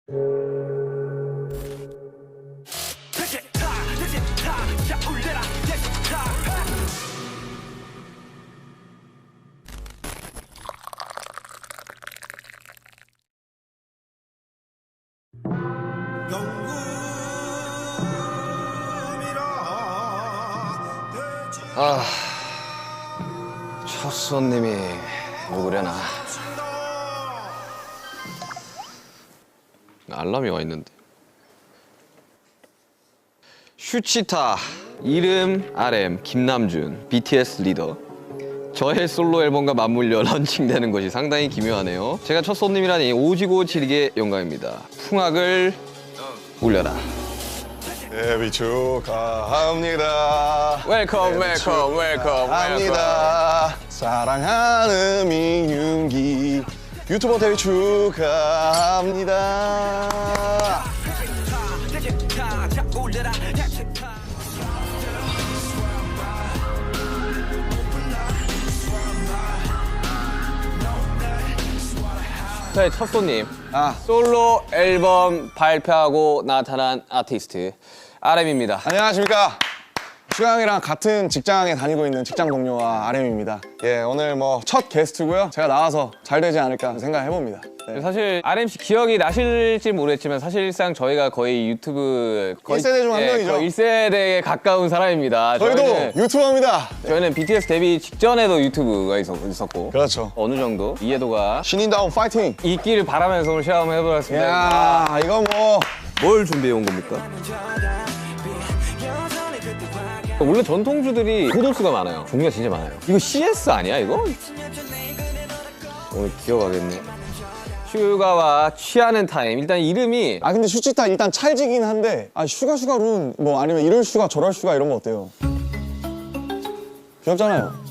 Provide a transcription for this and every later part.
첫 손님이 누구려나? 알람이 와 있는데. 슈치타, 이름 RM, 김남준, BTS 리더. 저의 솔로 앨범과 맞물려 런칭되는 것이 상당히 기묘하네요. 제가 첫 손님이라니 오지고 지리게 영광입니다. 풍악을 울려라. 데뷔 축하합니다. 웰컴, 웰컴, 웰컴, 합니다. 사랑하는 민윤기 유튜버 데뷔 축하합니다. 저의 첫 손님, 솔로 앨범 발표하고 나타난 아티스트 RM입니다. 안녕하십니까. 슈강이랑 같은 직장에 다니고 있는 직장 동료와 RM입니다. 예, 오늘 뭐 첫 게스트고요. 제가 나와서 잘 되지 않을까 생각해봅니다. 네. 사실 RM 씨 기억이 나실지 모르겠지만 사실상 저희가 거의 유튜브 1세대 중 한 명이죠. 거의 1세대에 가까운 사람입니다. 저희도 유튜버입니다. 저희는 BTS 데뷔 직전에도 유튜브가 있었고 그렇죠. 어느 정도 이해도가 신인다운 파이팅. 있기를 바라면서 오늘 시험을 해보겠습니다. 야, 이거 뭐 뭘 준비해 온 겁니까? 원래 전통주들이 고도수가 많아요. 종류가 진짜 많아요. 이거 CS 아니야 이거? 오늘 기억하겠네. 슈가와 취하는 타임. 일단 이름이 근데 슈치타 일단 찰지긴 한데 슈가룬 뭐 아니면 이럴 슈가 저럴 슈가 이런 거 어때요? 귀엽잖아요.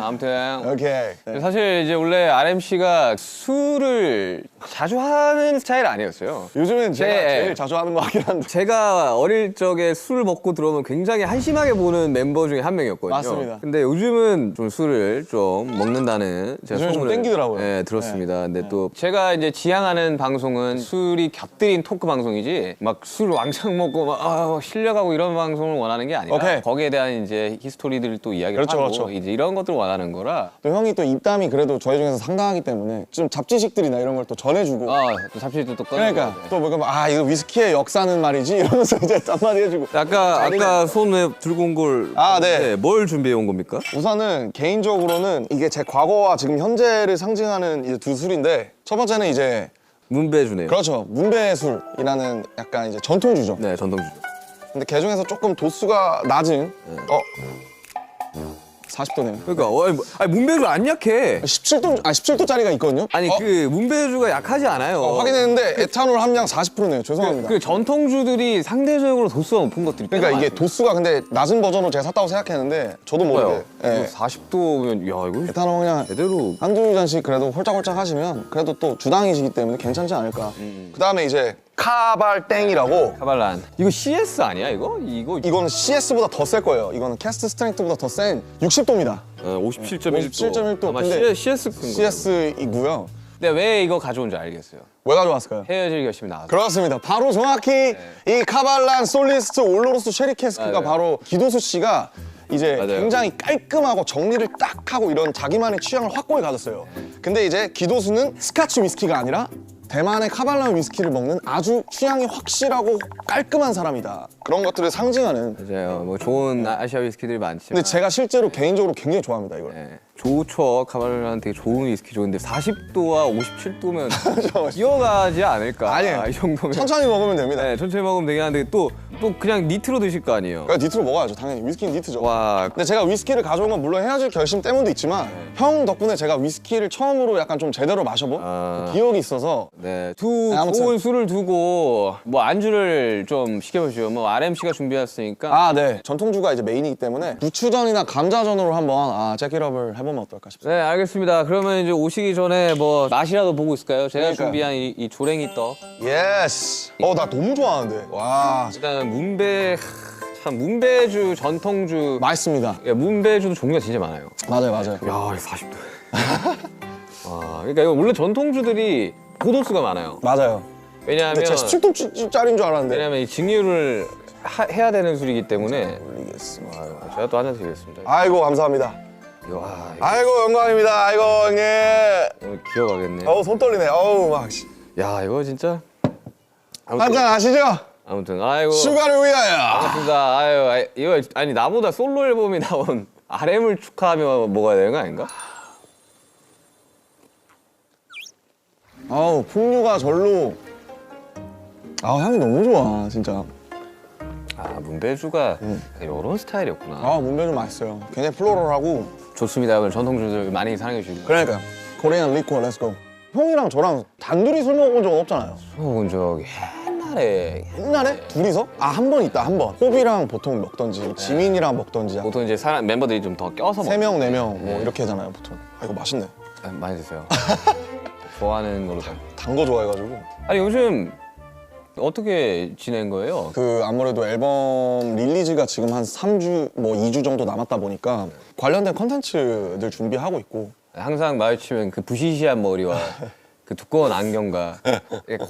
아무튼 오케이. 네. 사실 이제 원래 RM 씨가 술을 자주 하는 스타일 아니었어요. 요즘엔 제가 네. 제일 자주 하는 거 같긴 한데. 제가 어릴 적에 술을 먹고 들어오면 굉장히 한심하게 보는 멤버 중에 한 명이었거든요. 맞습니다. 근데 요즘은 좀 술을 좀 먹는다는 제가 요즘은 좀 소문을, 땡기더라고요. 네, 들었습니다. 근데 또 제가 이제 지향하는 방송은 술이 곁들인 토크 방송이지 막 술 왕창 먹고 막 실려가고 이런 방송을 원하는 게 아니라 오케이. 거기에 대한 이제 히스토리들을 또 이야기를 그렇죠, 하고 그렇죠. 이제 이런 것들을 원하는 거라 또 형이 또 입담이 그래도 저희 중에서 상당하기 때문에 좀 잡지식들이나 이런 걸 또 전해주고. 또 잡지도 또 꺼내고 그러니까 또 뭐가 이거 위스키의 역사는 말이지 이러면서 이제 딴마디 해주고. 아까 손 왜 들고 온 걸 네. 뭘 준비해 온 겁니까? 우선은 개인적으로는 이게 제 과거와 지금 현재를 상징하는 이제 두 술인데 첫 번째는 이제 문배주네요. 그렇죠. 문배술이라는 약간 이제 전통주죠. 네, 전통주. 근데 그 중에서 조금 도수가 낮은 40도네요. 그러니까 문배주 안 약해. 17도 17도짜리가 있거든요. 아니 그 문배주가 약하지 않아요. 확인했는데 에탄올 함량 40%네요. 죄송합니다. 그 전통주들이 상대적으로 도수가 높은 것들이 그러니까 꽤나 이게 많아요. 도수가 근데 낮은 버전으로 제가 샀다고 생각했는데 저도 모르게 이거 40도면 야 이거 에탄올 함량 제대로 한두 잔씩 그래도 홀짝홀짝 하시면 그래도 또 주당이시기 때문에 괜찮지 않을까. 그다음에 이제 카발땡이라고 카발란. 이거 CS 아니야 이거? 이거는 CS보다 더 셀 거예요. 이거는 캐스트 스트렝스보다 더 센 60도입니다. 57.1도. 57.1도. 아마 근데 CS 큰 거. CS이고요. 근데 왜 이거 가져온 줄 알겠어요. 왜 가져왔을까요? 헤어질 결심이 나왔어. 그렇습니다. 바로 정확히 이 카발란 솔리스트 올로로스 쉐리 캐스크가 맞아요. 바로 기도수 씨가 이제 맞아요. 굉장히 깔끔하고 정리를 딱 하고 이런 자기만의 취향을 확고히 가졌어요. 근데 이제 기도수는 스카치 위스키가 아니라 대만의 카발란 위스키를 먹는 아주 취향이 확실하고 깔끔한 사람이다. 그런 것들을 상징하는. 맞아요. 뭐 좋은 아시아 위스키들이 많지만. 근데 제가 실제로 개인적으로 굉장히 좋아합니다, 이걸. 네. 좋죠. 카발란 되게 좋은 위스키 좋은데 40도와 57도면 기어가지 않을까? 아니에요. 이 정도면. 천천히 먹으면 됩니다. 네, 천천히 먹으면 되긴 한데 또 그냥 니트로 드실 거 아니에요. 그러니까 니트로 먹어야죠, 당연히. 위스키는 니트죠. 와, 근데 제가 위스키를 가져온 건 물론 헤어질 결심 때문도 있지만 형 덕분에 제가 위스키를 처음으로 약간 좀 제대로 마셔본 기억이 있어서 네. 아무튼. 좋은 술을 두고 뭐 안주를 좀 시켜보시죠. 뭐 RMC가 준비했으니까. 네. 전통주가 이제 메인이기 때문에 부추전이나 감자전으로 한번 잭잇업을 해보면 어떨까 싶습니다. 네, 알겠습니다. 그러면 이제 오시기 전에 뭐 맛이라도 보고 있을까요? 제가 그러니까요. 준비한 이 조랭이 떡. 예스. 나 너무 좋아하는데. 와, 일단 참 문배주 전통주. 맛있습니다. 문배주도 종류가 진짜 많아요. 맞아요, 맞아요. 야, 40도. 그러니까 이거 원래 전통주들이 고도수가 많아요. 맞아요. 왜냐하면 근데 제가 17도짜리인 줄 알았는데. 왜냐하면 이 증류를 해야 되는 술이기 때문에 올리겠습니다. 제가 또 한 잔 드리겠습니다. 아이고 감사합니다. 와, 아이고 영광입니다. 아이고 형님. 오늘 기억하겠네. 어우 손 떨리네. 어우 막. 야, 이거 진짜. 한잔 하시죠. 아무튼 아이고. 슈가를 위하여. 반갑습니다. 아유, 이거 아니 나보다 솔로 앨범이 나온 RM을 축하하며 먹어야 되는 거 아닌가? 아우 풍류가 절로. 아 향이 너무 좋아 진짜. 문배주가 이런 스타일이었구나. 문배주 맛있어요. 굉장히 플로럴하고. 좋습니다. 오늘 전통주들 많이 사랑해 주시고. 그러니까 코리안 리코 렛츠고. 형이랑 저랑 단둘이 술 먹어본 적은 없잖아요. 혹은 저기 옛날에 둘이서? 한 번 있다 한 번. 호비랑 보통 먹던지 지민이랑 먹던지. 보통 이제 멤버들이 좀 더 껴서 세 명, 네 명 뭐 이렇게 하잖아요 보통. 이거 맛있네. 많이 드세요. 좋아하는 걸로. 단 거 좋아해가지고. 아니 요즘 어떻게 지낸 거예요? 아무래도 앨범 릴리즈가 지금 한 3주, 뭐 2주 정도 남았다 보니까 관련된 컨텐츠들 준비하고 있고. 항상 마주치면 그 부시시한 머리와 그 두꺼운 안경과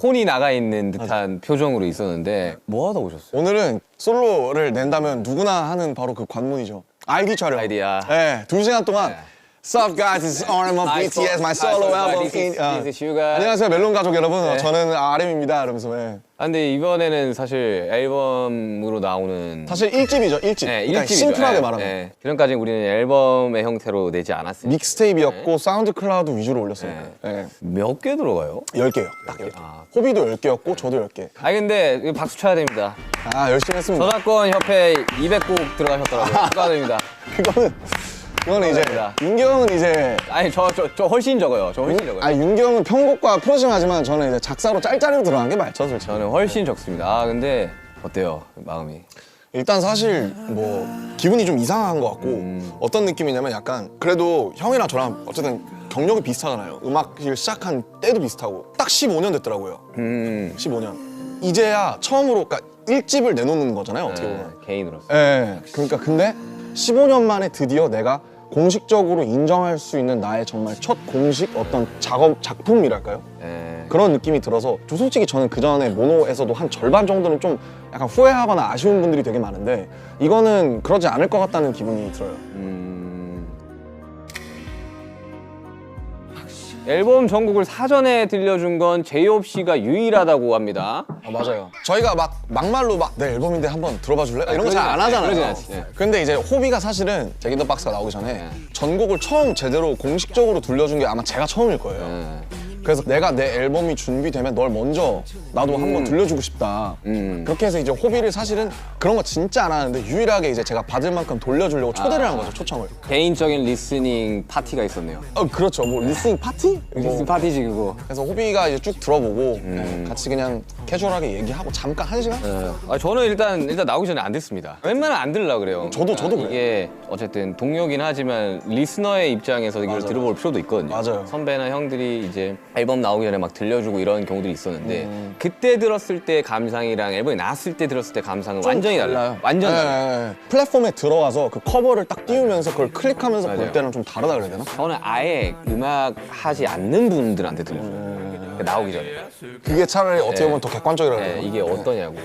혼이 나가 있는 듯한 표정으로 있었는데 뭐 하다 오셨어요? 오늘은 솔로를 낸다면 누구나 하는 바로 그 관문이죠. 아이디 촬영. 아이디야. 네, 2시간 동안 Sup guys, this is RM of BTS, my solo album. This is Suga. 안녕하세요 멜론 가족 여러분, 저는 RM입니다 이러면서. 근데 이번에는 사실 앨범으로 나오는 사실 1집이죠, 1집. 네, 그러니까 1집이죠. 심플하게 말하면. 지금까지 우리는 앨범의 형태로 내지 않았으니까. 믹스테이프였고 사운드 클라우드 위주로 올렸어요. 네. 몇 개 들어가요? 10개요, 딱 10개. 호비도 10개였고 저도 10개. 근데 이거 박수 쳐야 됩니다. 열심히 했습니다. 저작권 협회 200곡 들어가셨더라고요. 축하드립니다. 그거는 이제 감사합니다. 윤경은 이제 저 훨씬 적어요. 저 훨씬 적어요. 윤경은 편곡과 프로듀싱하지만 저는 이제 작사로 짤짤이로 들어간 게 많죠, 솔직히. 저는 훨씬 적습니다. 근데 어때요? 마음이? 일단 사실 뭐 기분이 좀 이상한 것 같고 어떤 느낌이냐면 약간 그래도 형이랑 저랑 어쨌든 경력이 비슷하잖아요. 음악을 시작한 때도 비슷하고 딱 15년 됐더라고요. 15년. 이제야 처음으로 그러니까 1집을 내놓는 거잖아요, 어떻게 보면. 개인으로서. 예. 그러니까 근데 15년 만에 드디어 내가 공식적으로 인정할 수 있는 나의 정말 첫 공식 어떤 작품이랄까요? 그런 느낌이 들어서 솔직히 저는 그전에 모노에서도 한 절반 정도는 좀 약간 후회하거나 아쉬운 분들이 되게 많은데 이거는 그러지 않을 것 같다는 기분이 들어요. 앨범 전곡을 사전에 들려준 건 제이홉 씨가 유일하다고 합니다. 맞아요. 저희가 막말로 내 앨범인데 한번 들어봐 줄래? 이런 거 잘 안 하잖아요. 그러진 않지. 네. 근데 이제 호비가 사실은 잭인더 박스가 나오기 전에 전곡을 처음 제대로 공식적으로 들려준 게 아마 제가 처음일 거예요. 그래서 내가 내 앨범이 준비되면 널 먼저 나도 한번 들려주고 싶다. 그렇게 해서 이제 호비를 사실은 그런 거 진짜 안 하는데 유일하게 이제 제가 받을 만큼 돌려주려고 초대를 한 거죠, 초청을. 개인적인 리스닝 파티가 있었네요. 그렇죠. 뭐 리스닝 파티? 리스닝 파티지 그거. 그래서 호비가 이제 쭉 들어보고 같이 그냥 캐주얼하게 얘기하고 잠깐 1시간? 저는 일단 나오기 전에 안 듣습니다. 웬만하면 안 들으려고 그래요. 저도 그래요. 이게 어쨌든 동료긴 하지만 리스너의 입장에서 이걸 들어볼 필요도 있거든요. 맞아요. 선배나 형들이 이제 앨범 나오기 전에 막 들려주고 이런 경우들이 있었는데 그때 들었을 때 감상이랑 앨범이 나왔을 때 들었을 때 감상은 완전히 달라요. 완전 달라요. 플랫폼에 들어와서 그 커버를 딱 띄우면서 그걸 클릭하면서 볼 맞아요. 때는 좀 다르다 그래야 되나? 저는 아예 음악 하지 않는 분들한테 들려줘요. 나오기 전에. 그게 차라리 어떻게 보면 더 객관적이라고 해야 되나? 이게 어떠냐고.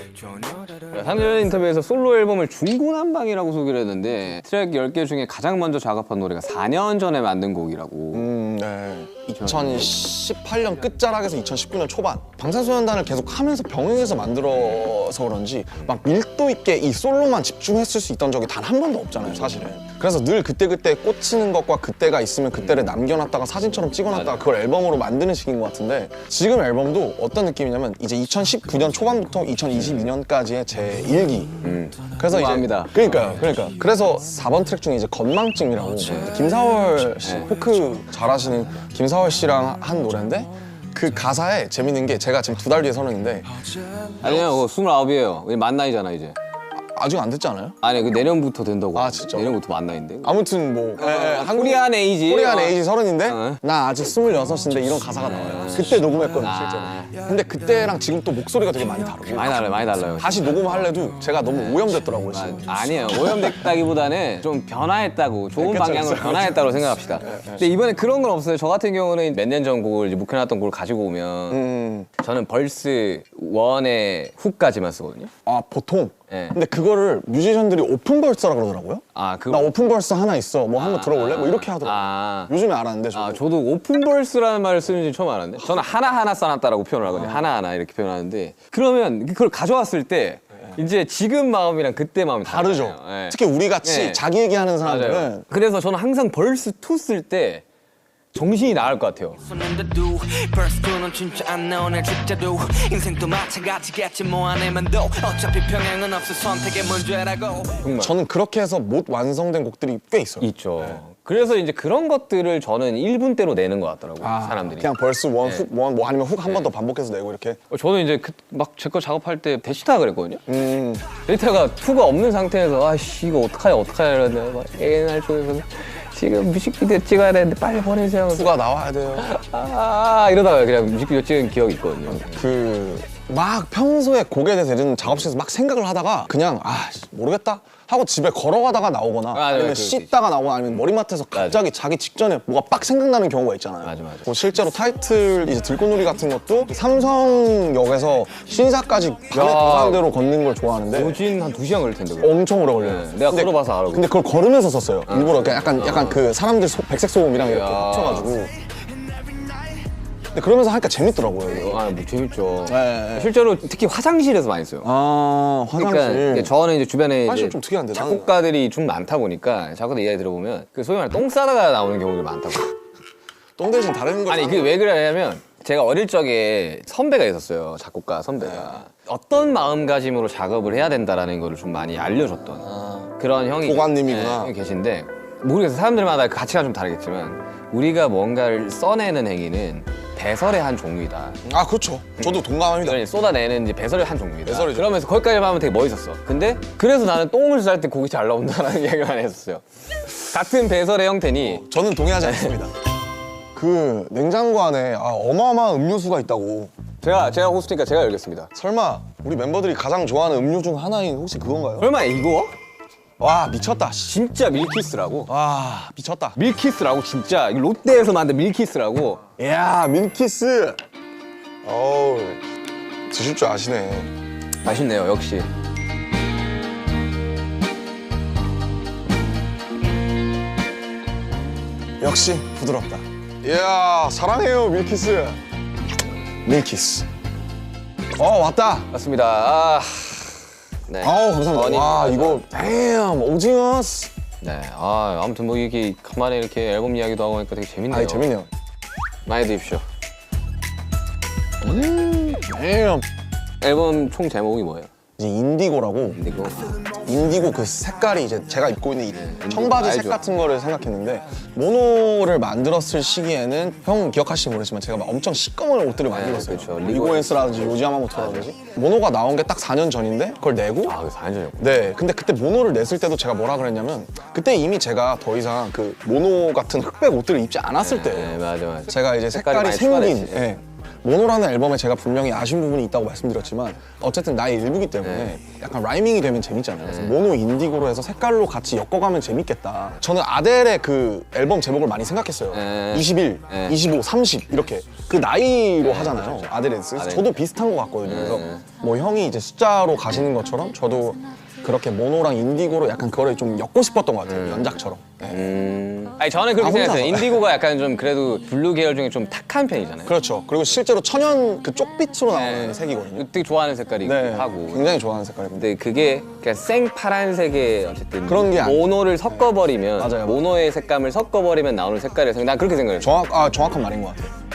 상전 인터뷰에서 솔로 앨범을 중구난방이라고 소개를 했는데 트랙 10개 중에 가장 먼저 작업한 노래가 4년 전에 만든 곡이라고. 네. 2018년 끝자락에서 2019년 초반 방탄소년단을 계속 하면서 병행해서 만들어서 그런지 막 밀도 있게 이 솔로만 집중했을 수 있던 적이 단 한 번도 없잖아요, 사실은. 그래서 늘 그때그때 꽂히는 것과 그때가 있으면 그때를 남겨놨다가 사진처럼 찍어놨다가 그걸 앨범으로 만드는 식인 것 같은데 지금 앨범도 어떤 느낌이냐면 이제 2019년 초반부터 2022년까지의 제 일기. 그래서 공감합니다. 이제 그러니까 그래서 4번 트랙 중에 이제 건망증이라고 김사월 씨 포크 잘하시는 김사월 씨랑 한 노래인데 그 가사에 재밌는 게 제가 지금 2달 뒤에 서른인데 아니요, 29이에요. 우리 만 나이잖아 이제. 아직 안 됐지 않아요? 아니 그 내년부터 된다고. 아, 진짜? 내년부터 만나인데. 아무튼 뭐 코리안 에이지. 코리안 에이지 30인데 어. 나 아직 26인데 이런 가사가 나와요. 그때 녹음했거든요, 실제로. 근데 그때랑 지금 또 목소리가 되게 많이 다르고 많이 달라요, 많이 달라요. 다시 녹음하려도 제가 너무 오염됐더라고요, 지금. 아니에요. 오염됐다기보다는 좀 변화했다고, 좋은 그쵸, 방향으로 그쵸, 변화했다고 생각합시다. 근데 이번에 그런 건 없어요. 저 같은 경우는 몇 년 전 곡을 이제 묵혀놨던 곡을 가지고 오면 저는 벌스 1의 훅까지만 쓰거든요. 아, 보통? 네. 근데 그거를 뮤지션들이 오픈벌스라 그러더라고요. 아, 나 오픈벌스 하나 있어. 뭐 한번 들어볼래? 뭐 이렇게 하더라고요. 아. 요즘에 알았는데 저도. 아, 저도 오픈벌스라는 말을 쓰는지 처음 알았는데 저는 하나하나 써놨다라고 표현을 하거든요. 하나하나 이렇게 표현하는데 그러면 그걸 가져왔을 때 이제 지금 마음이랑 그때 마음이 다르죠. 다르잖아요. 네. 특히 우리 같이 네. 자기 얘기하는 맞아요. 사람들은 그래서 저는 항상 벌스 2 쓸 때 정신이 나갈 것 같아요. 손는데도 벌써 는 진짜 안 나오네 진짜도 인생도 마찬가지겠지 뭐 안 해면 도 어차피 평행은 없어 선택의 문제라고. 정말 저는 그렇게 해서 못 완성된 곡들이 꽤 있어요. 있죠. 그래서 이제 그런 것들을 저는 1분대로 내는 것 같더라고요. 사람들이. 그냥 벌스 원, 훅 원, 뭐 아니면 훅 한 번 더 반복해서 내고 이렇게. 저는 이제 막 제 거 작업할 때 데이터가 그랬거든요. 데이터가 2가 없는 상태에서 아씨 이거 어떡하냐 이러는데 막 옛날 쪽에서 지금 뮤직비디오 찍어야 되는데 빨리 보내세요. 후가 나와야 돼요. 이러다가 그냥 뮤직비디오 찍은 기억이 있거든요. 막 평소에 곡에 대해서 예를 들면 작업실에서 막 생각을 하다가 그냥 모르겠다 하고 집에 걸어가다가 나오거나 맞아요. 아니면 그럴 수 씻다가 나오거나 아니면 머리맡에서 갑자기 자기 직전에 뭐가 빡 생각나는 경우가 있잖아요. 맞아. 뭐 실제로 타이틀 이제 들꽃놀이 같은 것도 삼성역에서 신사까지 밤에 도산대로 걷는 걸 좋아하는데 오진 한 2시간 걸릴 텐데. 그거. 엄청 오래 걸려요. 네, 내가 걸어봐서 알아. 근데 그걸 걸으면서 썼어요. 일부러 약간 그 사람들 백색 소음이랑 이렇게 야. 합쳐가지고. 근데 그러면서 하니까 재밌더라고요. 이거. 뭐 재밌죠. 네. 실제로 특히 화장실에서 많이 써요. 화장실. 그러니까 저는 이제 주변에 화장실 이제 좀 특이한데, 나는. 작곡가들이 좀 많다 보니까 작곡가 이야기 들어보면 그 소위 말해 똥 싸다가 나오는 경우들이 많다고. 똥 대신 다른 거. 아니 그게 왜 그러냐면 제가 어릴 적에 선배가 있었어요. 작곡가 선배가. 어떤 마음가짐으로 작업을 해야 된다라는 거를 좀 많이 알려줬던 그런 형이 보관님이구나. 형이 계신데 모르겠어요. 사람들마다 그 가치가 좀 다르겠지만 우리가 뭔가를 써내는 행위는 배설의 한 종류이다. 아, 그렇죠. 저도 동감합니다. 그러니 쏟아내는 이제 배설의 한 종류이다. 배설이죠. 그러면서 거기까지만 하면 되게 멋있었어. 근데 그래서 나는 똥을 쌀 때 곡이 잘 나온다라는 이야기만 했었어요. 같은 배설의 형태니 저는 동의하지 않습니다. 그 냉장고 안에 어마어마한 음료수가 있다고. 제가 호스트니까 제가 열겠습니다. 설마 우리 멤버들이 가장 좋아하는 음료 중 하나인 혹시 그건가요? 설마 이거? 와, 미쳤다. 씨. 진짜 밀키스라고. 와, 미쳤다. 밀키스라고 진짜 이거 롯데에서 만든 밀키스라고. 이야, 밀키스. 어우, 드실 줄 아시네. 맛있네요 역시. 역시 부드럽다. 이야, 사랑해요, 밀키스. 밀키스. 왔다. 맞습니다. 네. 감사합니다. 아니, 와, 맞아. 이거 뱀 오징어스. 네. 아무튼 뭐 이렇게 간만에 이렇게 앨범 이야기도 하고 하니까 되게 재밌네요. 재밌네요. 많이 드십시오. 뱀. 앨범 총 제목이 뭐예요? 이제 인디고라고. 이거. 인디고 그 색깔이 이제 제가 입고 있는 이 청바지 색 알죠. 같은 거를 생각했는데 모노를 만들었을 시기에는 형 기억하실지 모르겠지만 제가 막 엄청 시꺼먼 옷들을 많이 입었어요. 그렇죠. 리고엔스라든지 요지야마모토라든지 모노가 나온 게 딱 4년 전인데 그걸 내고 그래서 안전요. 네, 근데 그때 모노를 냈을 때도 제가 뭐라 그랬냐면 그때 이미 제가 더 이상 그 모노 같은 흑백 옷들을 입지 않았을 때 네, 맞아. 제가 이제 색깔이 색깔이 많이 생긴 추가됐지. 예. 모노라는 앨범에 제가 분명히 아쉬운 부분이 있다고 말씀드렸지만 어쨌든 나의 일부기 때문에 약간 라이밍이 되면 재밌잖아요. 그래서 모노 인디고로 해서 색깔로 같이 엮어가면 재밌겠다. 저는 아델의 그 앨범 제목을 많이 생각했어요. 21, 25, 30 이렇게 그 나이로 하잖아요. 아델에스. 그래서 저도 비슷한 것 같거든요. 그래서 뭐 형이 이제 숫자로 가시는 것처럼 저도 그렇게 모노랑 인디고로 약간 그거를 좀 엮고 싶었던 것 같아요. 연작처럼. 네. 아니 저는 그렇게 혼자서. 생각해요. 인디고가 약간 좀 그래도 블루 계열 중에 좀 탁한 편이잖아요. 그렇죠. 그리고 실제로 천연 그 쪽빛으로 나오는 색이거든요. 되게 좋아하는 색깔이기도 네, 하고. 굉장히 좋아하는 색깔입니다. 근데 그게 그냥 생 파란색의 어쨌든 그런 게 모노를 섞어버리면 맞아요. 모노의 색감을 섞어버리면 나오는 색깔이라서 난 그렇게 생각해요. 정확한 말인 것 같아요.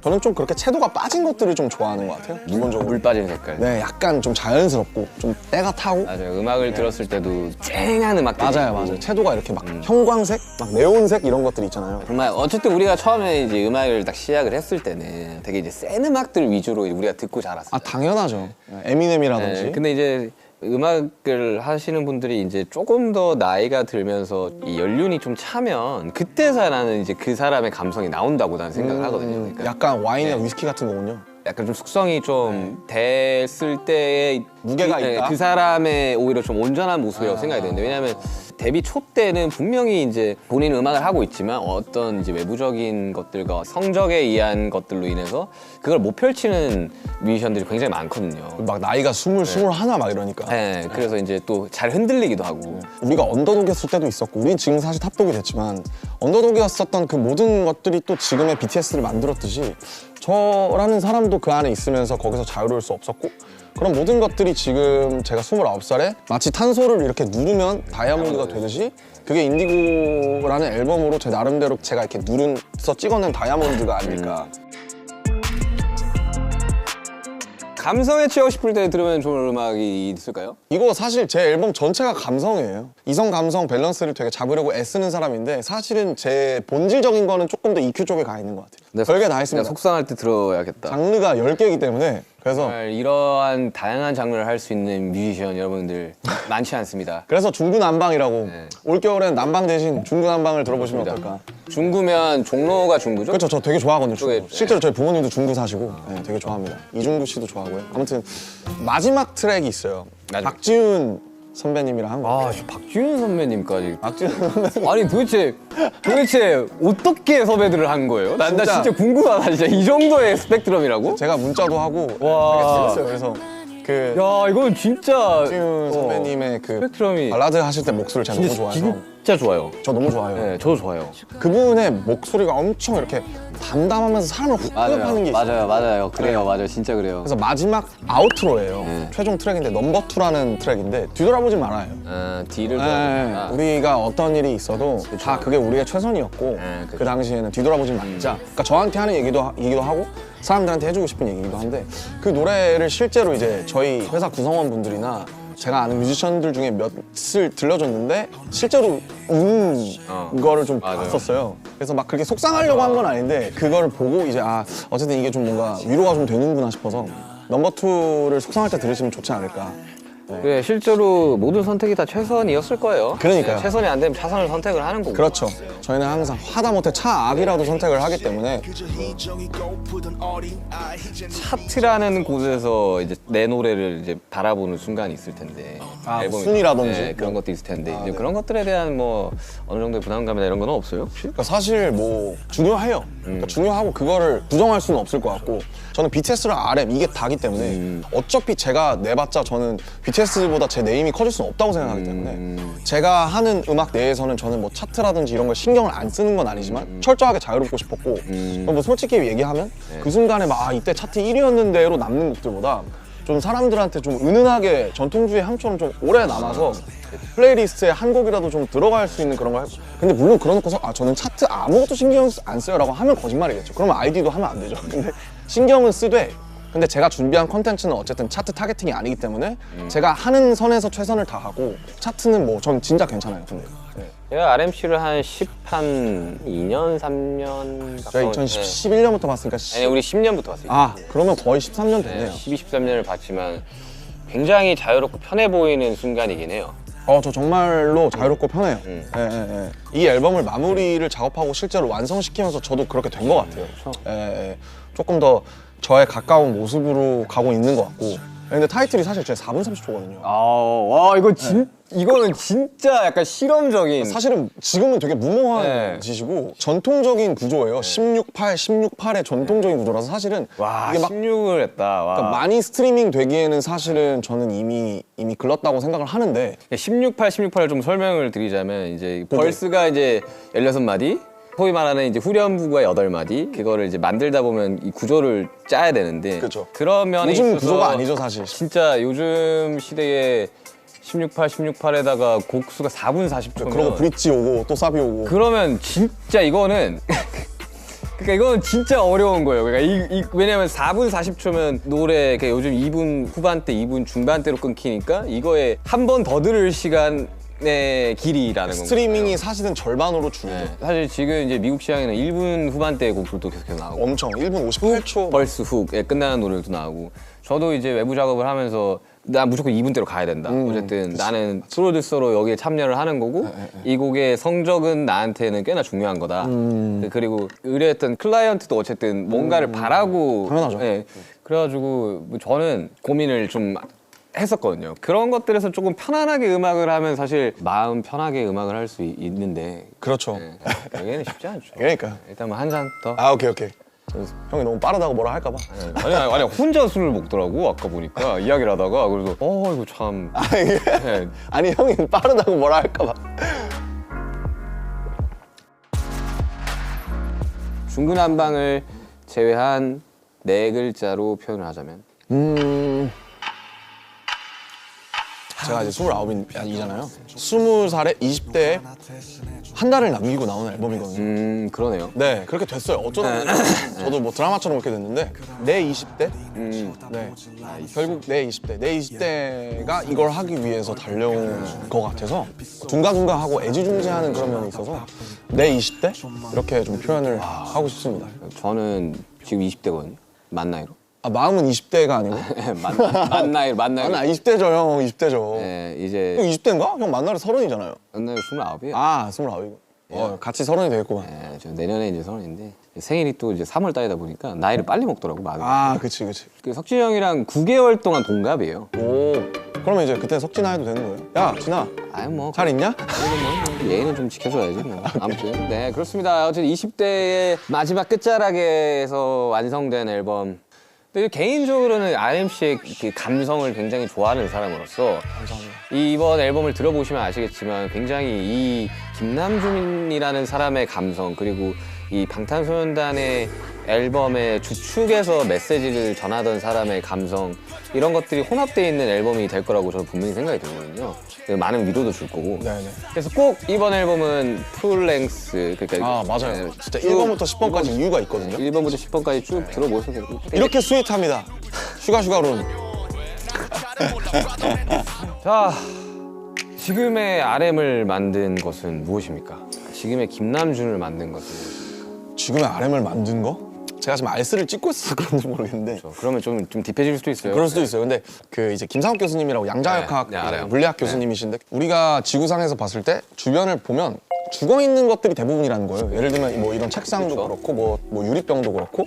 저는 좀 그렇게 채도가 빠진 것들을 좀 좋아하는 것 같아요. 기본적으로. 물 빠진 색깔. 네, 약간 좀 자연스럽고 좀 때가 타고. 맞아요. 음악을 들었을 때도 쨍한 음악들. 맞아요. 채도가 이렇게 막 형광색, 막 네온색 이런 것들 있잖아요. 정말 어쨌든 우리가 처음에 이제 음악을 딱 시작을 했을 때는 되게 이제 센 음악들 위주로 우리가 듣고 자랐어요. 당연하죠. 에미넴이라든지. 근데 이제 음악을 하시는 분들이 이제 조금 더 나이가 들면서 이 연륜이 좀 차면 그때서야 나는 이제 그 사람의 감성이 나온다고 나는 생각을 하거든요. 그러니까 약간 와인이나 위스키 같은 거군요. 약간 좀 숙성이 좀 됐을 때의 무게가 그, 있다? 그 사람의 오히려 좀 온전한 모습이라고 생각이 되는데, 왜냐하면 데뷔 초 때는 분명히 이제 본인 음악을 하고 있지만 어떤 이제 외부적인 것들과 성적에 의한 것들로 인해서 그걸 못 펼치는 뮤지션들이 굉장히 많거든요. 막 나이가 21 막 이러니까. 네, 그래서 이제 또 잘 흔들리기도 하고. 우리가 언더독이었을 때도 있었고, 우린 지금 사실 탑독이 됐지만 언더독이었었던 그 모든 것들이 또 지금의 BTS를 만들었듯이 저라는 사람도 그 안에 있으면서 거기서 자유로울 수 없었고, 그런 모든 것들이 지금 제가 29살에 마치 탄소를 이렇게 누르면 다이아몬드가 되듯이 그게 인디고라는 앨범으로 제 나름대로 제가 이렇게 누른서 찍어낸 다이아몬드가 아닐까. 감성에 취하고 싶을 때 들으면 좋은 음악이 있을까요? 이거 사실 제 앨범 전체가 감성이에요. 이성 감성 밸런스를 되게 잡으려고 애쓰는 사람인데 사실은 제 본질적인 거는 조금 더 EQ 쪽에 가 있는 것 같아요. 별게 다 있습니다. 속상할 때 들어야겠다. 장르가 10개이기 때문에 그래서 정말 이러한 다양한 장르를 할 수 있는 뮤지션 여러분들 많지 않습니다. 중구난방이라고 올겨울엔 난방 대신 중구난방을 들어보시면 어떨까. 중구면 종로가 중구죠? 그렇죠. 저 되게 좋아하거든요. 중구. 쪽에, 실제로 저희 부모님도 중구 사시고 네, 되게 좋아합니다. 이중구 씨도 좋아하고요. 아무튼 마지막 트랙이 있어요. 마지막. 박지훈 선배님이랑 한 거. 아, 저 박지훈 선배님까지. 박지훈 선배님. 아니 도대체 어떻게 섭외들을 한 거예요? 나 진짜. 진짜 궁금하다. 진짜 이 정도의 스펙트럼이라고? 제가 문자도 하고 와. 되게 재밌어요. 그래서 그 야, 이건 진짜 박지훈 선배님의 그 스펙트럼이 발라드 하실 때 목소리 제가 너무 좋아해서 진짜 좋아요. 저 너무 좋아해요. 네, 저도 좋아요. 그분의 목소리가 엄청 이렇게 담담하면서 사람을 훅 끌어파는 게 있어요. 맞아요. 그래요, 맞아요. 진짜 그래요. 그래서 마지막 아우트로예요. 최종 트랙인데 넘버 2라는 트랙인데 뒤돌아보지 말아요. D를 네, 우리가 어떤 일이 있어도 다 그게 우리의 최선이었고 그쵸. 그 당시에는 뒤돌아보지 말자. 그러니까 저한테 하는 얘기도 하고 사람들한테 해주고 싶은 얘기기도 한데 그 노래를 실제로 이제 저희 회사 구성원분들이나 제가 아는 뮤지션들 중에 몇을 들려줬는데 실제로 우는 거를 좀 맞아요. 봤었어요. 그래서 막 그렇게 속상하려고 한 건 아닌데 그거를 보고 이제 어쨌든 이게 좀 뭔가 위로가 좀 되는구나 싶어서 넘버 2를 속상할 때 들으시면 좋지 않을까. 네, 실제로 모든 선택이 다 최선이었을 거예요. 그러니까요. 네, 최선이 안 되면 차선을 선택을 하는 거고. 그렇죠. 저희는 항상 하다못해 차악이라도 선택을 하기 때문에 차트라는 곳에서 이제 내 노래를 이제 바라보는 순간이 있을 텐데. 앨범이- 순위라든지 네, 그런 것도 있을 텐데. 이제 그런 것들에 대한 뭐 어느 정도의 부담감이나 이런 건 없어요? 혹시? 그러니까 사실 뭐 중요해요. 그러니까 중요하고 그거를 부정할 수는 없을 것 같고 저는 BTS랑 RM 이게 다기 때문에 어차피 제가 내봤자 저는 BTS보다 제 네임이 커질 수는 없다고 생각하기 때문에 제가 하는 음악 내에서는 저는 뭐 차트라든지 이런 걸 신경을 안 쓰는 건 아니지만 철저하게 자유롭고 싶었고 뭐 솔직히 얘기하면 그 순간에 막 이때 차트 1위였는데로 남는 곡들보다 좀 사람들한테 좀 은은하게 전통주의 향처럼 좀 오래 남아서 플레이리스트에 한 곡이라도 좀 들어갈 수 있는 그런 걸 근데 물론 그러놓고서 저는 차트 아무것도 신경 안 써요 라고 하면 거짓말이겠죠. 그러면 아이디도 하면 안 되죠. 근데 신경은 쓰되 근데 제가 준비한 컨텐츠는 어쨌든 차트 타겟팅이 아니기 때문에 제가 하는 선에서 최선을 다하고 차트는 뭐 전 진짜 괜찮아요. 근데 네. 제가 RMC를 한 2년, 3년 제가 가까운 2011년부터 봤으니까 아니, 우리 10년부터 왔어요. 그러면 거의 13년 됐네요. 12, 13년을 봤지만 굉장히 자유롭고 편해 보이는 순간이긴 해요. 저 정말로 자유롭고 편해요. 이 앨범을 마무리를 작업하고 실제로 완성시키면서 저도 그렇게 된 것 같아요. 조금 더 저에 가까운 모습으로 가고 있는 것 같고. 근데 타이틀이 사실 제 4분 30초거든요. 와, 이거는 진짜 약간 실험적인. 사실은 지금은 되게 무모한 네. 짓이고 전통적인 구조예요. 16:8의 전통적인 구조라서 사실은 와, 이게 막 16을 했다. 와. 그러니까 많이 스트리밍 되기에는 사실은 저는 이미 글렀다고 생각을 하는데 16:8을 좀 설명을 드리자면 이제 벌스가 이제 16마디, 소위 말하는 이제 후렴부가 8마디, 그거를 이제 만들다 보면 이 구조를 짜야 되는데 그쵸. 그런 면에 요즘 있어서 구조가 아니죠 사실. 진짜 요즘 시대에 16:8에다가 곡수가 4분 40초면 그러고 브릿지 오고 또 사비 오고 그러면 진짜 이거는 그러니까 이건 진짜 어려운 거예요. 그러니까 왜냐면 4분 40초면 노래 요즘 2분 후반대, 2분 중반대로 끊기니까 이거에 한 번 더 들을 시간의 길이라는 건가요? 스트리밍이 사실은 절반으로 줄죠. 네. 사실 지금 이제 미국 시장에는 1분 후반대 곡들도 계속 나오고 엄청 1분 58초 벌스 훅에 끝나는 노래도 나오고 저도 이제 외부 작업을 하면서 난 무조건 이분대로 가야 된다. 어쨌든 나는 프로듀서로 여기에 참여를 하는 거고 이 곡의 성적은 나한테는 꽤나 중요한 거다. 그리고 의뢰했던 클라이언트도 어쨌든 뭔가를 바라고 당연하죠. 예. 그래가지고 뭐 저는 고민을 좀 했었거든요. 그런 것들에서 조금 편안하게 음악을 하면 사실 마음 편하게 음악을 할 수 있는데 그렇죠. 여기는 쉽지 않죠. 그러니까. 일단 뭐 한 잔 더. 아 오케이. 형이 너무 빠르다고 뭐라 할까봐. 아니 혼자 술을 먹더라고 아까 보니까 이야기를 하다가 그래서 이거 참 네. 아니 형이 빠르다고 뭐라 할까봐. 중구난방을 제외한 네 글자로 표현을 하자면 제가 이제 29이잖아요. 20살에 20대에 한 달을 남기고 나오는 앨범이거든요. 그러네요. 네, 그렇게 됐어요. 어쩌다 보니까 저도 뭐 드라마처럼 그렇게 됐는데 내 20대? 네, 결국 내 20대. 내 20대가 이걸 하기 위해서 달려온 것 같아서 둥가둥가하고 애지중지하는 그런 면이 있어서 내 20대? 이렇게 좀 표현을 하고 싶습니다. 저는 지금 20대거든요. 만 나이로. 아, 마음은 20대가 아니고? 만 나이로. 아, 20대죠, 형. 20대죠. 네, 이제 형 20대인가? 형 만나래 30이잖아요. 만 나이로 29이에요. 아, 29이고. 같이 30이 되겠구만. 네, 저 내년에 이제 30인데 생일이 또 이제 3월 달이다 보니까 나이를 빨리 먹더라고 마음이. 아, 그치. 그 석진이 형이랑 9개월 동안 동갑이에요. 오, 그러면 이제 그때 석진아 해도 되는 거예요? 야, 진아, 아유 뭐 잘 있냐? 예의는 좀 지켜줘야지 뭐. 아무튼 네 그렇습니다. 어쨌든 20대의 마지막 끝자락에서 완성된 앨범. 근데 개인적으로는 RM씨의 그 감성을 굉장히 좋아하는 사람으로서 이번 앨범을 들어보시면 아시겠지만 굉장히 이 김남준이라는 사람의 감성 그리고 이 방탄소년단의 앨범의 주축에서 메시지를 전하던 사람의 감성 이런 것들이 혼합되어 있는 앨범이 될 거라고 저는 분명히 생각이 들거든요. 많은 위로도 줄 거고. 네네. 그래서 꼭 이번 앨범은 풀랭스 그러니까 아, 맞아요. 네, 진짜 쭉 1번부터 10번까지 이유가 있거든요. 1번부터 10번까지 쭉 들어보셔도 되고. 이렇게 스윗합니다. 슈가룬. 자, 지금의 RM을 만든 것은 무엇입니까? 지금의 김남준을 만든 것은 무엇입니까? 지금의 RM을 만든 거? 제가 지금 알스를 찍고 있어서 그런지 모르겠는데 그러면 좀 딥해질 수도 있어요. 그럴 수도 있어요. 근데 그 이제 김상욱 교수님이라고 양자역학 네, 알아요. 물리학 교수님이신데 우리가 지구상에서 봤을 때 주변을 보면 죽어 있는 것들이 대부분이라는 거예요. 예를 들면 뭐 이런 책상도 그렇죠. 그렇고 뭐 유리병도 그렇고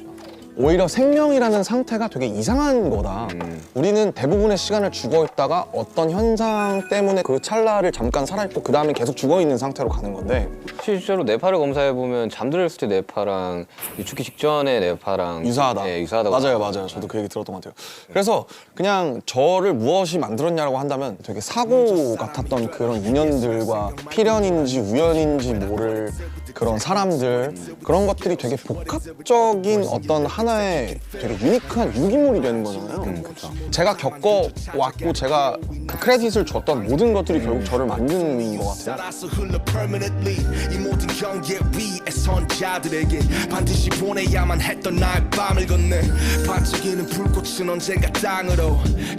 오히려 생명이라는 상태가 되게 이상한 거다. 우리는 대부분의 시간을 죽어 있다가 어떤 현상 때문에 그 찰나를 잠깐 살아있고 그 다음에 계속 죽어 있는 상태로 가는 건데 실제로 뇌파를 검사해 보면 잠들었을 때 뇌파랑 죽기 직전의 뇌파랑 유사하다. 네, 유사하다고. 맞아요. 저도 그 얘기 들었던 것 같아요. 그래서 그냥 저를 무엇이 만들었냐고 한다면 되게 사고 같았던 그런 인연들과 필연인지 우연인지 모를 그런 사람들 그런 것들이 되게 복합적인 어떤 하나의 되게 유니크한 유기물이 되는 거잖아요. 그렇죠. 제가 겪어왔고 제가 그 크레딧을 줬던 모든 것들이 결국 저를 만드는 것 같아요. 따라서 흘러 permanently 이 모든 경계 위에 선자들에게 반드시 보내야만 했던 나의 밤을 건네 반짝이는 불꽃은 언젠가 땅으로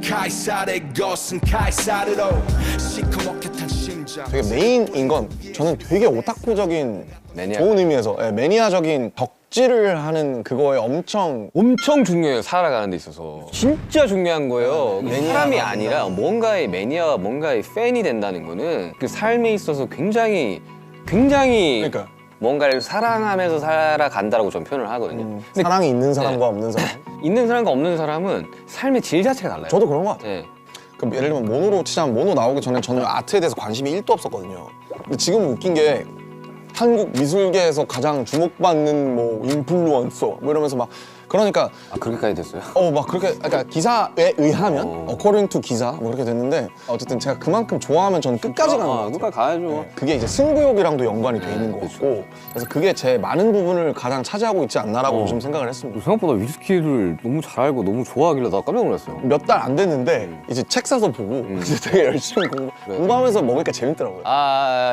카이사르의 것은 카이사르로 시커멓게 탄 심장 되게 메인인 건 저는 되게 오타쿠적인 매니아. 좋은 의미에서 매니아적인 덕질을 하는 그거에 엄청 중요해요. 살아가는 데 있어서 진짜 중요한 거예요. 사람이 아니라 뭔가의 매니아와 뭔가의 팬이 된다는 거는 그 삶에 있어서 굉장히 그러니까 뭔가를 사랑하면서 살아간다라고 저는 표현을 하거든요. 근데 사랑이 있는 사람과 없는 사람. 있는 사람과 없는 사람은 삶의 질 자체가 달라요. 저도 그런 것 같아요. 네. 그럼 예를 들면 모노로 치자면 모노 나오기 전에 저는 아트에 대해서 관심이 1도 없었거든요. 근데 지금은 웃긴 게 한국 미술계에서 가장 주목받는 뭐 인플루언서 뭐 이러면서 막 그러니까 그렇게까지 됐어요? 막 그렇게 그러니까 기사에 의하면 according to 기사 뭐 그렇게 됐는데 어쨌든 제가 그만큼 좋아하면 저는 끝까지 가는 것 같아요. 끝까지 가야죠. 그게 이제 승부욕이랑도 연관이 돼 있는 것 같고 그래서 그게 제 많은 부분을 가장 차지하고 있지 않나라고 좀 생각을 했습니다. 생각보다 위스키를 너무 잘 알고 너무 좋아하길래 나 깜짝 놀랐어요. 몇 달 안 됐는데 이제 책 사서 보고 이제 되게 열심히 공부하면서 먹으니까 재밌더라고요.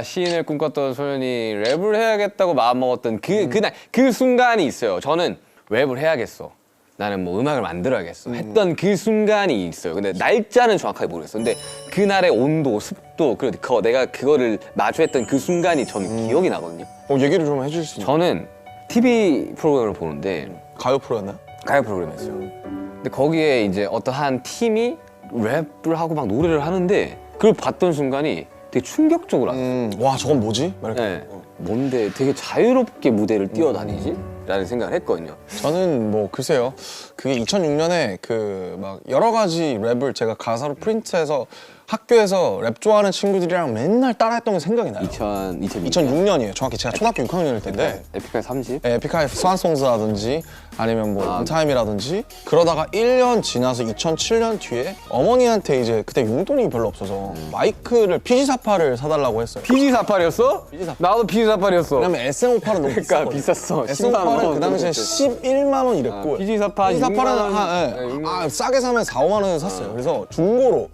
시인을 꿈꿨던 소년이 랩을 해야겠다고 마음먹었던 그날 그 순간이 있어요. 저는 랩을 해야겠어. 나는 뭐 음악을 만들어야겠어. 했던 그 순간이 있어요. 근데 날짜는 정확하게 모르겠어. 근데 그날의 온도, 습도, 그리고 내가 그거를 마주했던 그 순간이 저는 기억이 나거든요. 얘기를 좀 해줄 수 있나요? 저는 TV 프로그램을 보는데 가요 프로였나요? 가요 프로그램이었어요. 근데 거기에 이제 어떤 한 팀이 랩을 하고 막 노래를 하는데 그걸 봤던 순간이 되게 충격적으로 왔어요. 와 저건 뭐지? 막 이렇게. 네. 뭔데 되게 자유롭게 무대를 뛰어다니지? 라는 생각을 했거든요. 저는 뭐 글쎄요. 그게 2006년에 그 막 여러 가지 랩을 제가 가사로 프린트해서 학교에서 랩 좋아하는 친구들이랑 맨날 따라했던 게 생각이 나요. 2006년이에요. 정확히 제가 초등학교 6학년일 텐데 에픽하이 30? 네, 에픽하이 스완송스라든지 아니면 뭐 인타임이라든지 그러다가 1년 지나서 2007년 뒤에 어머니한테 이제 그때 용돈이 별로 없어서 마이크를 PG48을 사달라고 했어요. PG48이었어? 나도 PG48이었어. 왜냐면 SM58은 너무 그러니까 비쌌거든요. 비쌌어. 10만 SM58은 원. 그 당시에 11만 원 이랬고 PG48 PG48은 싸게 사면 4, 5만 원에 샀어요. 그래서 중고로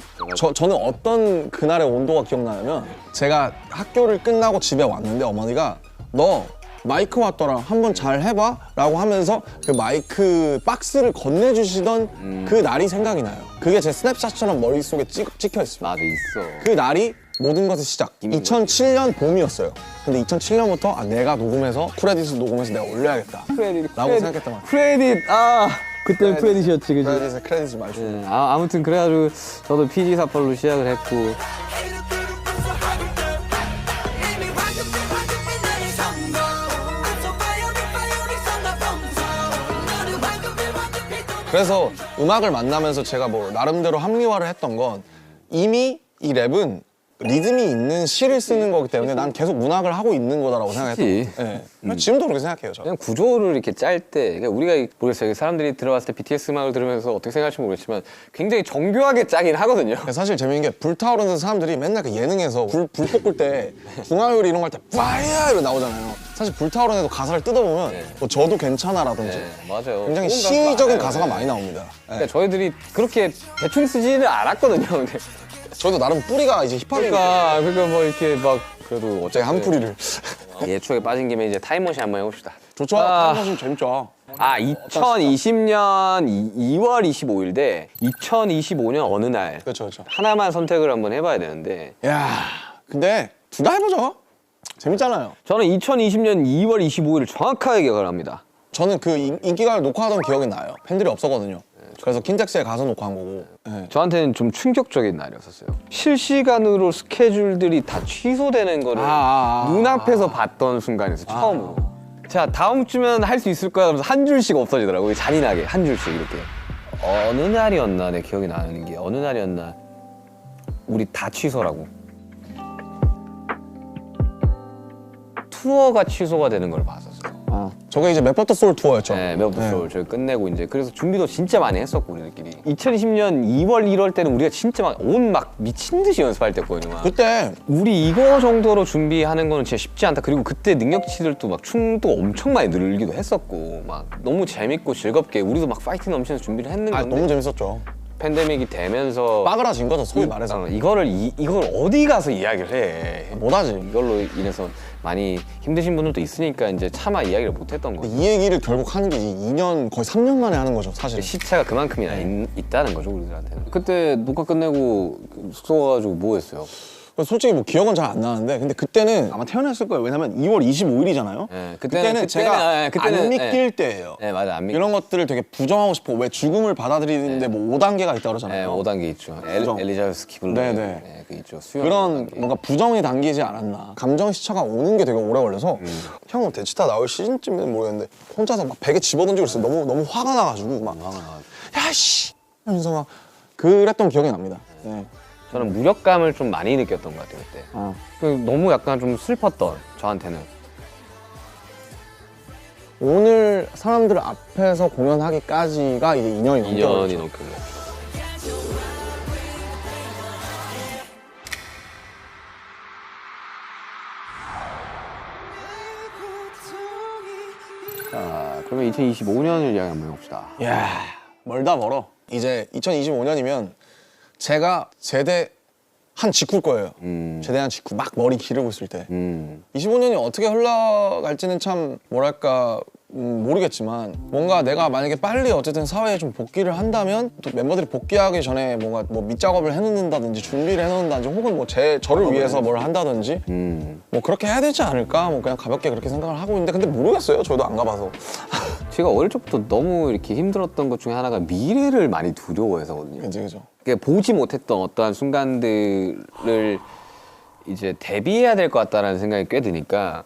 저는 어떤 그날의 온도가 기억나냐면 제가 학교를 끝나고 집에 왔는데 어머니가 너 마이크 왔더라 한번 잘 해봐 라고 하면서 그 마이크 박스를 건네주시던 그 날이 생각이 나요. 그게 제 스냅샷처럼 머릿속에 찍혀 있습니다. 나도 있어. 그 날이 모든 것의 시작. 2007년 봄이었어요. 근데 2007년부터 내가 녹음해서 크레딧을 녹음해서 내가 올려야겠다 라고 생각했단 말이에요. 크레딧. 그때는 크레딧이었지, 그지? 크레딧을 많이 줘. 네, 아무튼 그래가지고 저도 PG48로 시작을 했고 그래서 음악을 만나면서 제가 뭐 나름대로 합리화를 했던 건 이미 이 랩은 리듬이 있는 시를 쓰는 거기 때문에 난 계속 문학을 하고 있는 거다라고 생각했던 그치. 것 같아요. 네. 지금도 그렇게 생각해요. 저. 그냥 구조를 이렇게 짤 때 그러니까 우리가 모르겠어요. 사람들이 들어봤을 때 BTS 음악을 들으면서 어떻게 생각할지 모르겠지만 굉장히 정교하게 짜긴 하거든요. 사실 재밌는 게 불타오르는 사람들이 맨날 그 예능에서 불 볶을 때 중화요리 이런 거 할 때 파이어 이러 나오잖아요. 사실 불타오르는 애도 가사를 뜯어보면 뭐 저도 괜찮아라든지 네, 맞아요. 굉장히 좋은 시적인 가사 가사가 많아요. 많이 나옵니다. 네. 그러니까 저희들이 그렇게 대충 쓰지는 않았거든요. 근데 저도 나름 뿌리가 이제 힙합이니까 그러니까 뭐 이렇게 막 그래도 제 한 뿌리를 예초에 빠진 김에 이제 타임머신 한번 해봅시다. 좋죠. 타임머신 재밌죠. 2020년 2월 25일 대 2025년 어느 날 그렇죠, 그렇죠. 하나만 선택을 한번 해봐야 되는데 야, 근데 둘 다 해보죠. 재밌잖아요. 저는 2020년 2월 25일을 정확하게 기억을 합니다. 저는 그 인기가를 녹화하던 기억이 나요. 팬들이 없었거든요. 그래서 킨텍스에 가서 녹화한 거고. 네. 저한테는 좀 충격적인 날이었었어요. 실시간으로 스케줄들이 다 취소되는 거를 눈앞에서 봤던 순간에서 처음으로. 자, 다음 주면 할 수 있을 거야 하면서 한 줄씩 없어지더라고요. 잔인하게 한 줄씩 이렇게. 어느 날이었나 내 기억이 나는 게 어느 날이었나 우리 다 취소라고. 투어가 취소가 되는 걸 봤었어요. 저게 이제 맵버터 소울 투어였죠. 네, 맵오브 소울 저희 끝내고 이제 그래서 준비도 진짜 많이 했었고 우리들끼리 2020년 2월 1월 때는 우리가 진짜 막 온 막 미친 듯이 연습할 때였거든요. 막. 그때 우리 이거 정도로 준비하는 거는 진짜 쉽지 않다. 그리고 그때 능력치들도 막 춤도 엄청 많이 늘기도 했었고 막 너무 재밌고 즐겁게 우리도 막 파이팅 넘치면서 준비를 했는 건데 너무 재밌었죠. 팬데믹이 되면서 빠그라진 거죠, 소위 말해서. 이걸 어디 가서 이야기를 해. 못하지. 이걸로 인해서 많이 힘드신 분들도 있으니까 이제 차마 이야기를 못 했던 거예요. 이 얘기를 결국 하는 게 2년, 거의 3년 만에 하는 거죠, 사실. 시차가 그만큼이나 있다는 거죠, 우리들한테는. 그때 녹화 끝내고 숙소 가가지고 뭐 했어요? 솔직히 뭐 기억은 잘 안 나는데 근데 그때는 아마 태어났을 거예요. 왜냐면 2월 25일이잖아요. 네, 그때는 제가 안 믿길 때예요. 네, 맞아, 안 믿길. 이런 것들을 되게 부정하고 싶어. 왜 죽음을 받아들이는데 뭐 5단계가 있다고 그러잖아요. 네, 5단계 있죠. 부정. 엘리자베스 키블러. 네네. 네, 그 있죠. 수영 그런 5단계. 뭔가 부정이 담기지 않았나. 감정 시차가 오는 게 되게 오래 걸려서 형은 대치타 나올 시즌쯤에는 모르겠는데 혼자서 막 베개 집어던지고 있어요. 너무 화가 나가지고 막 야씨 하면서 막 그랬던 기억이 납니다. 네. 저는 무력감을 좀 많이 느꼈던 것 같아요, 그때. 그 너무 약간 좀 슬펐던, 저한테는. 오늘 사람들 앞에서 공연하기까지가 이제 2년이 2년이 넘게 넘게. 자, 그러면 2025년을 이야기 한번 해봅시다. 이야 멀다 멀어. 이제 2025년이면 제가 제대한 직후일 거예요. 제대한 직후 막 머리 기르고 있을 때 25년이 어떻게 흘러갈지는 참 뭐랄까 모르겠지만 뭔가 내가 만약에 빨리 어쨌든 사회에 좀 복귀를 한다면 또 멤버들이 복귀하기 전에 뭔가 뭐 밑작업을 해놓는다든지 준비를 해놓는다든지 혹은 뭐 저를 위해서 뭘 한다든지 뭐 그렇게 해야 되지 않을까 뭐 그냥 가볍게 그렇게 생각을 하고 있는데 근데 모르겠어요. 저도 안 가봐서. 제가 어릴 적부터 너무 이렇게 힘들었던 것 중에 하나가 미래를 많이 두려워해서거든요. 그죠. 그러니까 보지 못했던 어떠한 순간들을 이제 대비해야 될 것 같다라는 생각이 꽤 드니까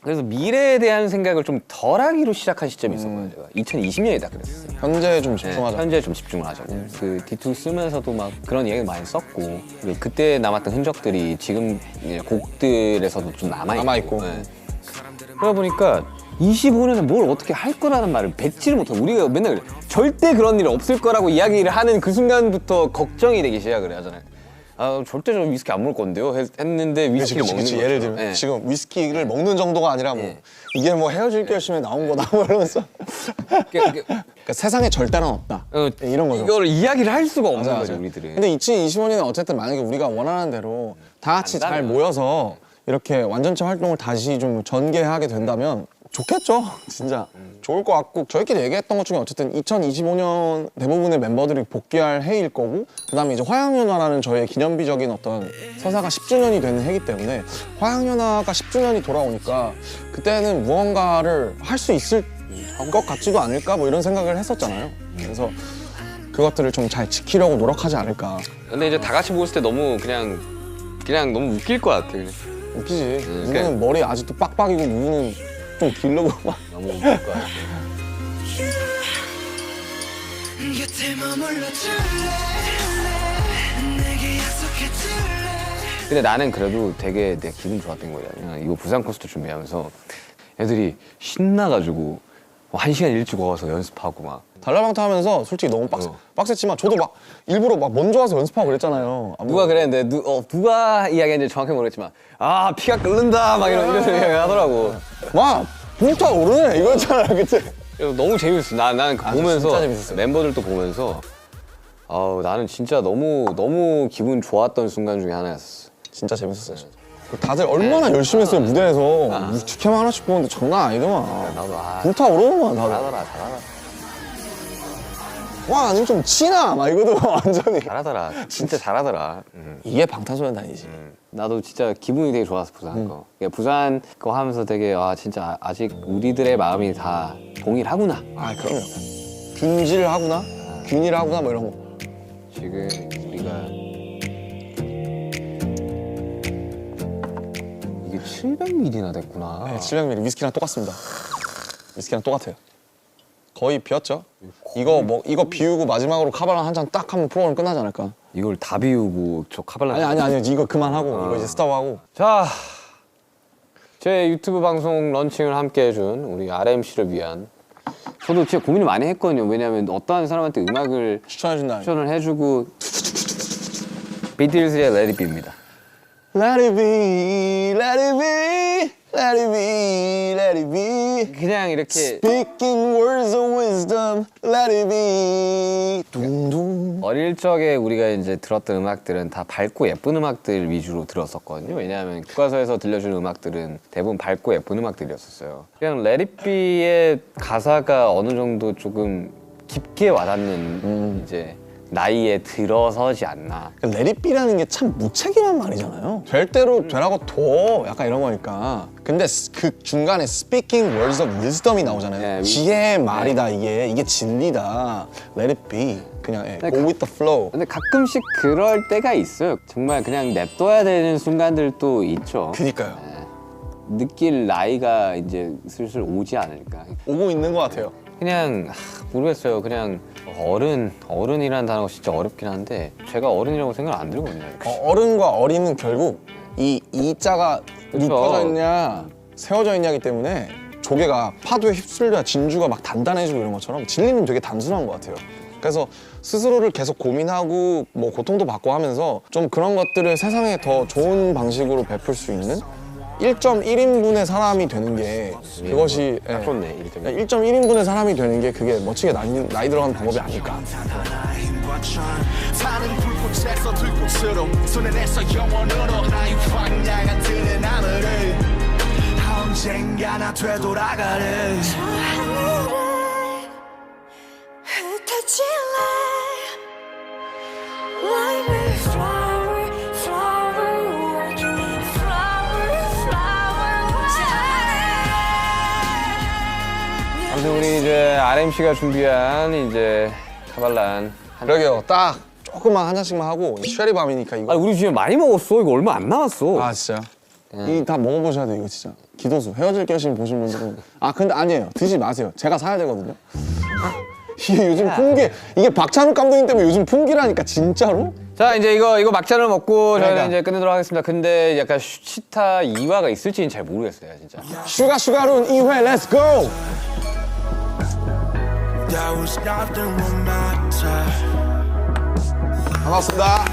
그래서 미래에 대한 생각을 좀 덜하기로 시작한 시점이 있었거든요. 제가 2020년에 딱 그랬어요. 현재 좀 네, 집중하자. 현재에 좀 집중을 하자고. 그 D2 쓰면서도 막 그런 얘기 많이 썼고 그리고 그때 남았던 흔적들이 지금 이제 곡들에서도 좀 남아있고. 네. 그러다 보니까 25년에 뭘 어떻게 할 거라는 말을 뱉지를 못하고 우리가 맨날 그래. 절대 그런 일이 없을 거라고 이야기를 하는 그 순간부터 걱정이 되기 시작을 하잖아요. 아, 절대 저 위스키 안 먹을 건데요? 했는데 위스키를 먹는 거죠. 예를 들면 네. 지금 위스키를 먹는 정도가 아니라 뭐 네. 이게 뭐 헤어질 결심에 나온 거다 뭐 이러면서 그러니까 세상에 절대는 없다. 이런 거죠. 이거를 이야기를 할 수가 없는 맞아, 거죠, 맞아. 우리들은. 근데 2025년에 어쨌든 만약에 우리가 원하는 대로 다 같이 잘 안다면. 모여서 이렇게 완전체 활동을 다시 좀 전개하게 된다면 좋겠죠. 진짜 좋을 것 같고 저희끼리 얘기했던 것 중에 어쨌든 2025년 대부분의 멤버들이 복귀할 해일 거고 그다음에 이제 화양연화라는 저의 기념비적인 어떤 서사가 10주년이 되는 해이기 때문에 화양연화가 10주년이 돌아오니까 그때는 무언가를 할 수 있을 것 같지도 않을까 뭐 이런 생각을 했었잖아요. 그래서 그것들을 좀 잘 지키려고 노력하지 않을까. 근데 이제 다 같이 모였을 때 너무 그냥 너무 웃길 것 같아. 그냥. 웃기지. 누구는 그냥- 머리 아직도 빡빡이고 누구는 좀 길르고 막. 너무 웃길 것 같아. 곁에 머물러 줄래 내게 약속해 줄래 근데 나는 그래도 되게 내가 기분 좋았던 거야. 그냥 이거 부산 콘서트 준비하면서 애들이 신나가지고 1시간 일찍 와서 연습하고 막. 달라방타 하면서 솔직히 너무 빡셌지만 저도 막 일부러 막 먼저 와서 연습하고 그랬잖아요. 누가 그랬는데 누가 이야기했는지 정확히 모르겠지만 아 피가 끓는다 막 이런 이야기 하더라고. 막 불타오르네 이거잖아 그때. 그래서 너무 재밌었어. 나는 그 보면서 진짜 재밌었어요. 멤버들도 보면서 아우 나는 진짜 너무 기분 좋았던 순간 중에 하나였어. 진짜 재밌었어요. 다들 얼마나 열심히 했어요 무대에서. 직캠 하나씩 보는데 장난 아니더만. 나도 불타오르더만 다들. 잘하더라. 와 아니면 좀 치나 막 이거도 완전히. 잘하더라. 진짜 잘하더라. 이게 방탄소년단이지. 나도 진짜 기분이 되게 좋았어 부산 거. 그러니까 부산 거 하면서 되게 아 진짜 아직 우리들의 마음이 다 동일하구나. 아 그럼요. 균질 하구나, 균일 하구나 뭐 이런 거. 지금 우리가 이게 700ml나 됐구나. 네, 700ml 위스키랑 똑같습니다. 위스키랑 똑같아요. 거의 비었죠. 이거 비우고 마지막으로 카바랑 한 잔 딱 하면 프로그램 끝나지 않을까. 이걸 다 비우고 저 카발라. 아니 이거 그만하고 이거 이제 스탑하고. 자, 제 유튜브 방송 런칭을 함께 해준 우리 RMC를 위한 저도 진짜 고민을 많이 했거든요. 왜냐하면 어떠한 사람한테 음악을 추천해준다. 추천을 해주고 비틀즈의 Let It Be입니다. Let it be, let it be, let it be, let it be. 그냥 이렇게 Speaking words of wisdom, let it be. 둥둥. 어릴 적에 우리가 이제 들었던 음악들은 다 밝고 예쁜 음악들 위주로 들었었거든요. 왜냐하면 교과서에서 들려주는 음악들은 대부분 밝고 예쁜 음악들이었었어요. 그냥 Let It Be의 가사가 어느 정도 조금 깊게 와닿는 이제 나이에 들어서지 않나. Let it be라는 게 참 무책임한 말이잖아요. 될 대로 되라고 둬. 약간 이런 거니까. 근데 그 중간에 speaking words of wisdom이 나오잖아요. 네, 지혜의 말이다 이게 진리다. Let it be. 그냥 go with the flow. 근데 가끔씩 그럴 때가 있어요. 정말 그냥 냅둬야 되는 순간들도 있죠. 그니까요. 느낄 나이가 이제 슬슬 오지 않을까. 오고 있는 것 같아요. 그냥 모르겠어요. 그냥 어른이라는 단어가 진짜 어렵긴 한데 제가 어른이라고 생각 안 들거든요. 어른과 어린은 결국 이 이자가 그쵸. 눕혀져 있냐 세워져 있냐기 때문에 조개가 파도에 휩쓸려 진주가 막 단단해지고 이런 것처럼 진리는 되게 단순한 것 같아요. 그래서 스스로를 계속 고민하고 뭐 고통도 받고 하면서 좀 그런 것들을 세상에 더 좋은 방식으로 베풀 수 있는 1.1인분의 사람이 되는 게 그것이 딱 좋네. 1.1. 1.1인분의 사람이 되는 게 그게 멋지게 나이 들어가는 방법이 아닐까. 타는 불꽃에서 들꽃으로 손에 내서 영원으로 나의 황량한 들의 나무를 언젠가 나 되돌아가네 저 하늘에 흩어질래 Like a flower, flower, flower, flower 아무튼 우리 이제 RMC가 준비한 이제 카발란. 그러게요. 딱 조금만 한 잔씩만 하고 이 쉐리밤이니까 이거. 아 우리 집에 많이 먹었어. 이거 얼마 안 남았어. 아 진짜요? 이 다 먹어보셔야 돼요 이거 진짜. 기도수 헤어질 결심 보신 분들은 근데 아니에요. 드시지 마세요. 제가 사야 되거든요. 이게 요즘 풍기 이게 박찬욱 감독님 때문에 요즘 풍기라니까 진짜로? 자 이제 이거 막잔을 먹고 저희는 그러니까. 이제 끝내도록 하겠습니다. 근데 약간 치타 2화가 있을지는 잘 모르겠어요 진짜. 슈가룬 2회 렛츠 고! That was nothing will matter 반갑습니다.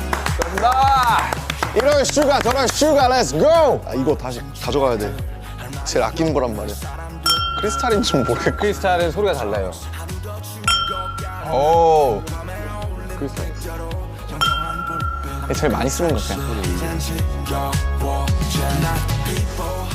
나 이런 슈가 저런 슈가 렛츠 고! 이거 다시 가져가야 돼. 제일 아끼는 거란 말이야. 크리스탈인 줄 모르겠고. 크리스탈은 소리가 달라요. 오. 크리스탈. 제일 많이 쓰는 거 그냥. 지겨워. 난 people